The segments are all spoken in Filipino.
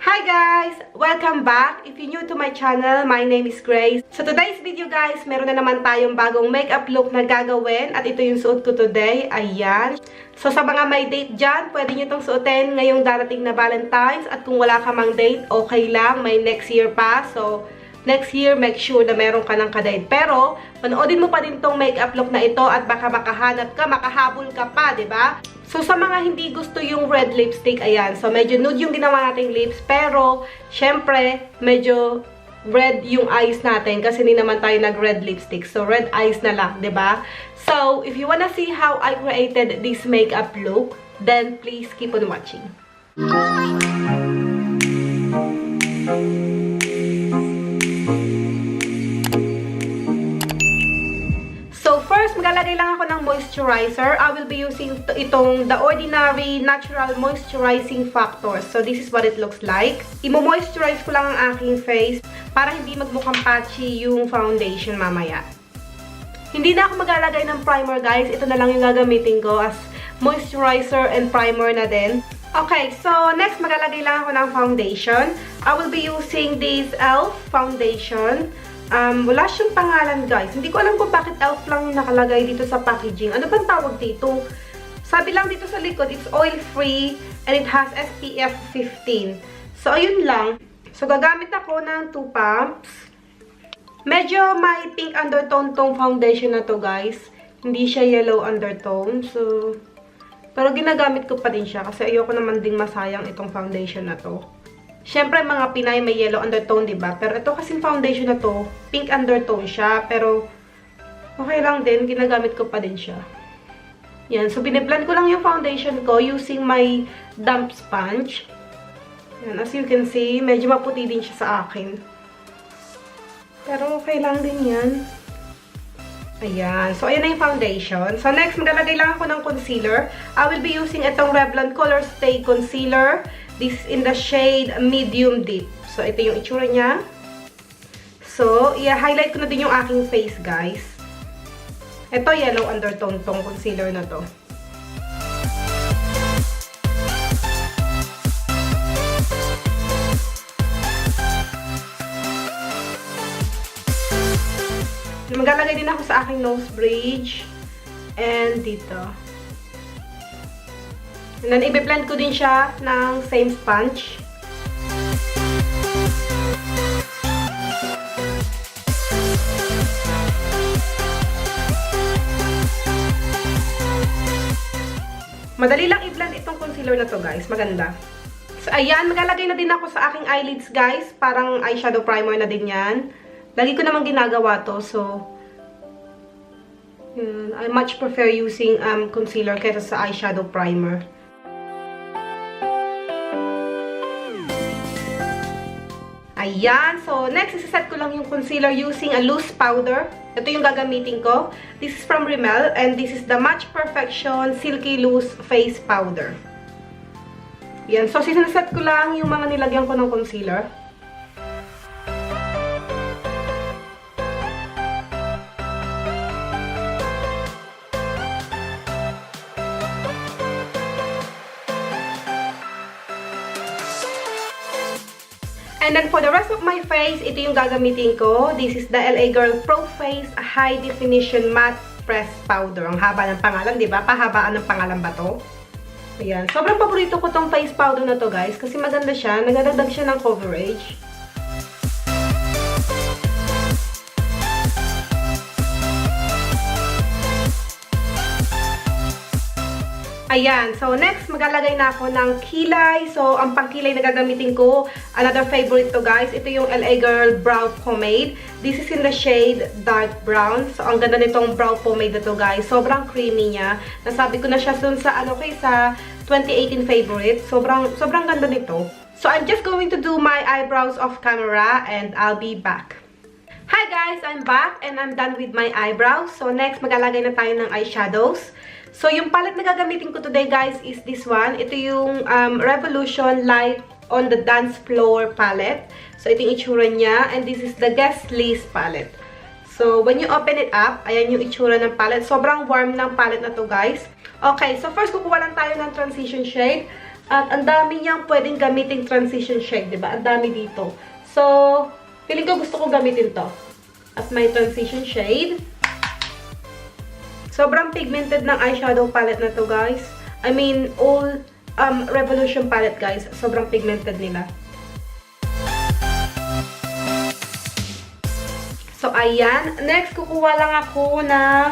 Hi guys! Welcome back! If you're new to my channel, my name is Grace. So today's video guys, meron na naman tayong bagong makeup look na gagawin at ito yung suot ko today. Ayan. So sa mga may date dyan, pwede nyo itong suotin ngayong darating na Valentines at kung wala ka mang date, okay lang. May next year pa. So next year, make sure na meron ka ng kadate. Pero, panoodin mo pa din tong makeup look na ito at baka makahanap ka, makahabol ka pa, ba? Diba? So, sa mga hindi gusto yung red lipstick, ayan. So, medyo nude yung ginawa nating lips. Pero, syempre, medyo red yung eyes natin kasi hindi naman tayo nag-red lipstick. So, red eyes na lang, ba? Diba? So, if you wanna see how I created this makeup look, then please keep on watching. So, first, maglalagay lang ako ng moisturizer. I will be using itong The Ordinary Natural Moisturizing Factor. So, this is what it looks like. Imo-moisturize ko lang ang aking face para hindi magmukhang patchy yung foundation mamaya. Hindi na ako maglalagay ng primer, guys. Ito na lang yung gagamitin ko as moisturizer and primer na din. Okay, so next, maglalagay lang ako ng foundation. I will be using this e.l.f. foundation. Wala siyang pangalan, guys. Hindi ko alam kung bakit e.l.f. lang yung nakalagay dito sa packaging. Ano bang tawag dito? Sabi lang dito sa likod, it's oil-free and it has SPF 15. So, ayun lang. So, gagamit ako ng 2 pumps. Medyo may pink undertone tong foundation na to, guys. Hindi siya yellow undertone. So, pero ginagamit ko pa din siya kasi ayoko naman ding masayang itong foundation na to. Siyempre, mga Pinay may yellow undertone, diba? Pero ito kasing foundation na to, pink undertone siya. Pero, okay lang din. Ginagamit ko pa din siya. Yan. So, biniblend ko lang yung foundation ko using my damp sponge. Yan. As you can see, medyo maputi din siya sa akin. Pero, okay lang din yan. Ayan. So, ayan na yung foundation. So, next, maglalagay lang ako ng concealer. I will be using itong Revlon COLORSTAY Concealer. This is in the shade Medium Deep. So, ito yung itsura niya. So, i-highlight ko na din yung aking face, guys. Ito, yellow undertone tong concealer na to. Maglalagay din ako sa aking nose bridge. And dito. And then, i-blend ko din siya ng same sponge. Madali lang i-blend itong concealer na to, guys. Maganda. So, ayan. Maglalagay na din ako sa aking eyelids, guys. Parang eyeshadow primer na din yan. Lagi ko naman ginagawa to. So, I much prefer using concealer kaysa sa eyeshadow primer. Ayan. So, next, isa-set ko lang yung concealer using a loose powder. Ito yung gagamitin ko. This is from Rimmel and this is the Match Perfection Silky Loose Face Powder. Ayan. So, sisaset ko lang yung mga nilagyan ko ng concealer. And then, for the rest of my face, ito yung gagamitin ko. This is the LA Girl Pro Face High Definition Matte Press Powder. Ang haba ng pangalan, di ba? Pahabaan ng pangalan ba to? Ayan. Sobrang paborito ko tong face powder na to, guys. Kasi maganda siya. Nagdadagdag siya ng coverage. Ayan. So, next, maglalagay na ako ng kilay. So, ang pangkilay na gagamitin ko, another favorite to, guys. Ito yung LA Girl Brow Pomade. This is in the shade Dark Brown. So, ang ganda nitong brow pomade na to, guys. Sobrang creamy niya. Nasabi ko na siya dun sa, sa 2018 favorite. Sobrang ganda nito. So, I'm just going to do my eyebrows off camera and I'll be back. Hi, guys! I'm back and I'm done with my eyebrows. So, next, maglalagay na tayo ng eyeshadows. So, yung palette na gagamitin ko today, guys, is this one. Ito yung Revolution Light on the Dance Floor palette. So, ito yung itsura niya. And this is the Guest List palette. So, when you open it up, ayan yung itsura ng palette. Sobrang warm ng palette na to, guys. Okay, so first, kukuha lang tayo ng transition shade. At ang dami niyang pwedeng gamiting transition shade, diba? Ang dami dito. So, feeling ko gusto ko gamitin to. At may transition shade. Sobrang pigmented ng eyeshadow palette na to, guys. I mean, all Revolution palette, guys. Sobrang pigmented nila. So, ayan. Next, kukuha lang ako ng,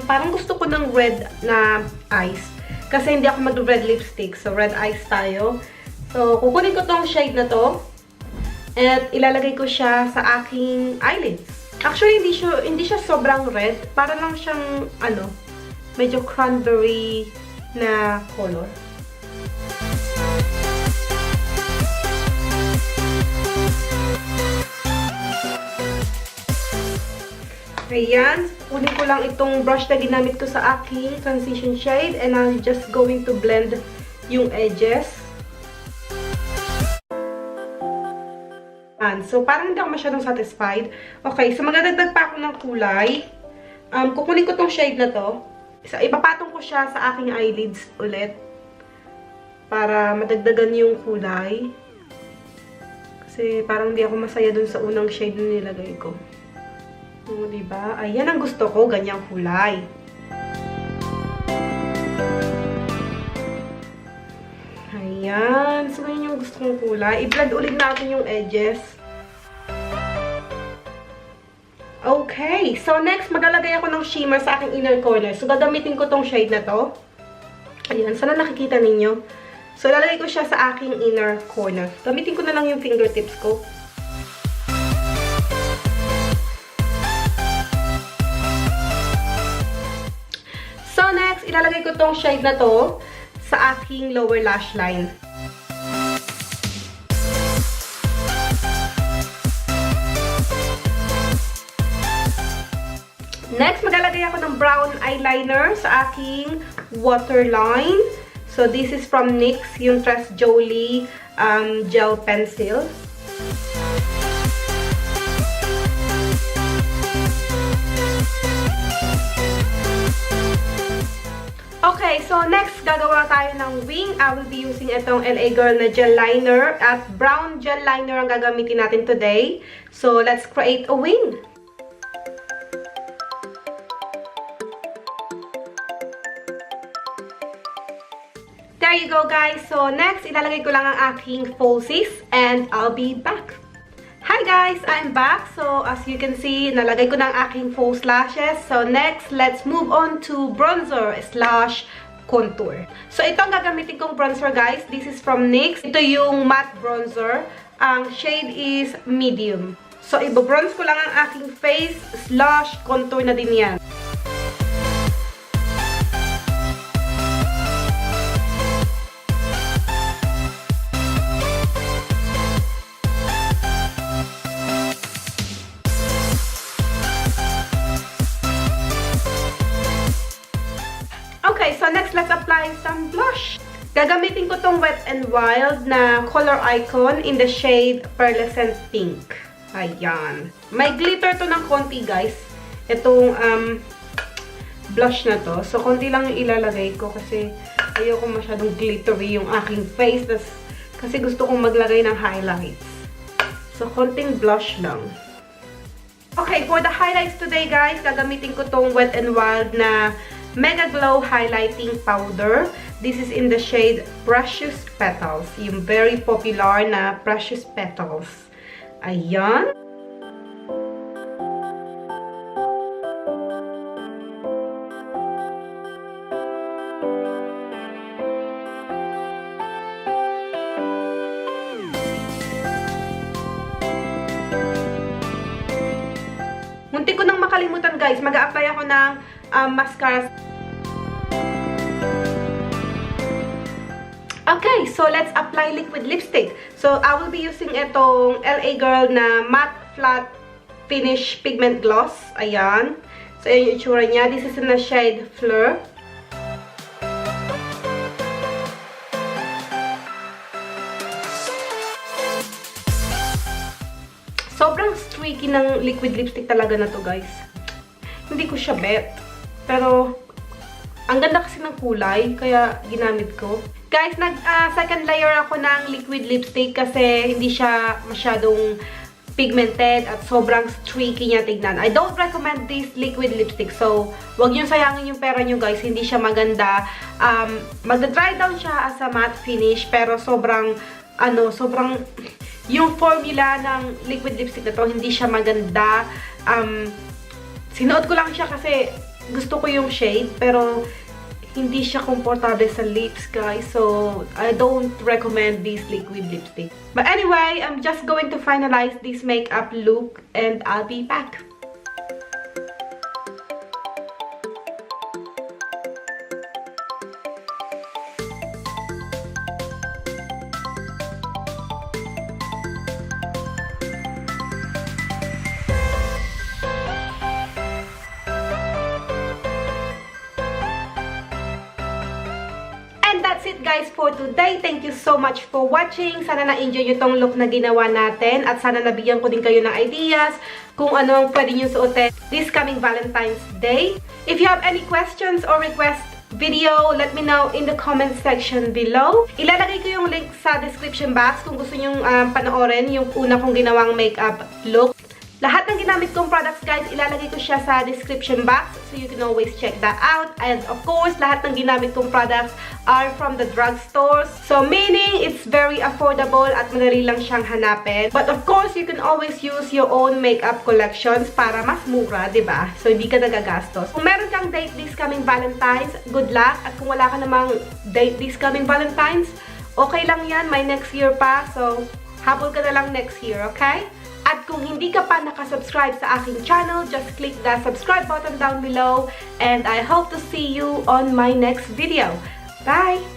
parang gusto ko ng red na eyes. Kasi hindi ako mag-red lipstick. So, red eyes tayo. So, kukunin ko tong shade na to. At ilalagay ko siya sa aking eyelids. Actually, hindi siya sobrang red. Para lang siyang, medyo cranberry na color. Ayan. Kunin ko lang itong brush na ginamit ko sa aking transition shade. And I'm just going to blend yung edges. So, parang hindi ako masyadong satisfied. Okay, so magdadagdag pa ako ng kulay. Kukunin ko tong shade na to. So, ipapatong ko siya sa aking eyelids ulit. Para madagdagan yung kulay. Kasi parang hindi ako masaya dun sa unang shade na nilagay ko. O, diba? Ayan ang gusto ko, ganyang kulay. Ayan. So, ganyan yung gusto kong kulay. I-blend ulit natin yung edges. Okay. So, next, maglalagay ako ng shimmer sa aking inner corner. So, gagamitin ko tong shade na to. Ayan. Sana nakikita ninyo. So, lalagay ko siya sa aking inner corner. Gamitin ko na lang yung fingertips ko. So, next, ilalagay ko tong shade na to sa aking lower lash line. Next, maglalagay ako ng brown eyeliner sa aking waterline. So, this is from NYX, yung JOLIE gel pencil. Okay, so next, gagawa tayo ng wing. I will be using itong LA Girl na gel liner at brown gel liner ang gagamitin natin today. So, let's create a wing. There you go, guys. So, next, ilalagay ko lang ang aking falsies and I'll be back. Hi guys! I'm back. So, as you can see, nalagay ko na ang aking false lashes. So, next, let's move on to bronzer / contour. So, ito ang gagamitin kong bronzer, guys. This is from NYX. Ito yung matte bronzer. Ang shade is medium. So, ibabronze ko lang ang aking face / contour na din yan. Okay, so next, let's apply some blush. Gagamitin ko tong Wet n Wild na coloricon in the shade Pearlescent Pink. Ayan. May glitter to ng konti, guys. Itong blush na to. So, konti lang yung ilalagay ko kasi ayoko masyadong glittery yung aking face. Kasi gusto kong maglagay ng highlights. So, konting blush lang. Okay, for the highlights today, guys, gagamitin ko tong Wet n Wild na MEGAGLO Highlighting Powder. This is in the shade Precious Petals. Yung very popular na Precious Petals. Ayan. Munti ko nang makalimutan, guys. Mag-a-apply ako ng mascara. Okay, so let's apply liquid lipstick. So, I will be using itong LA Girl na matte flat finish pigment gloss. Ayan. So, ayan yung itsura niya. This is in the shade FLEUR. Sobrang streaky ng liquid lipstick talaga na to, guys. Hindi ko siya bet. Pero, ang ganda kasi ng kulay, kaya ginamit ko. Guys, second layer ako ng liquid lipstick kasi hindi siya masyadong pigmented at sobrang streaky niya tignan. I don't recommend this liquid lipstick. So, wag niyo sayangin yung pera niyo, guys. Hindi siya maganda. Magda-dry down siya as a matte finish, pero sobrang yung formula ng liquid lipstick na to, hindi siya maganda. Sinuot ko lang siya kasi gusto ko yung shade, pero hindi siya komportable sa lips, guys. So, I don't recommend this liquid lipstick. But anyway, I'm just going to finalize this makeup look and I'll be back. And that's it, guys, for today. Thank you so much for watching. Sana na-enjoy nyo tong look na ginawa natin. At sana nabigyan ko din kayo ng ideas kung ano ang pwede nyo suotin this coming Valentine's Day. If you have any questions or request video, let me know in the comment section below. Ilalagay ko yung link sa description box kung gusto nyo panoorin yung una kong ginawang makeup look. Lahat ng ginamit kong products, guys, ilalagay ko siya sa description box, so you can always check that out. And of course, lahat ng ginamit kong products are from the drugstores. So meaning, it's very affordable at madali lang siyang hanapin. But of course, you can always use your own makeup collections para mas mura, diba? So hindi ka nagagastos. Kung meron kang date this coming Valentine's, good luck. At kung wala ka namang date this coming Valentine's, okay lang yan, may next year pa. So, habol ka na lang next year, okay? At kung hindi ka pa nakasubscribe sa aking channel, just click the subscribe button down below. And I hope to see you on my next video. Bye!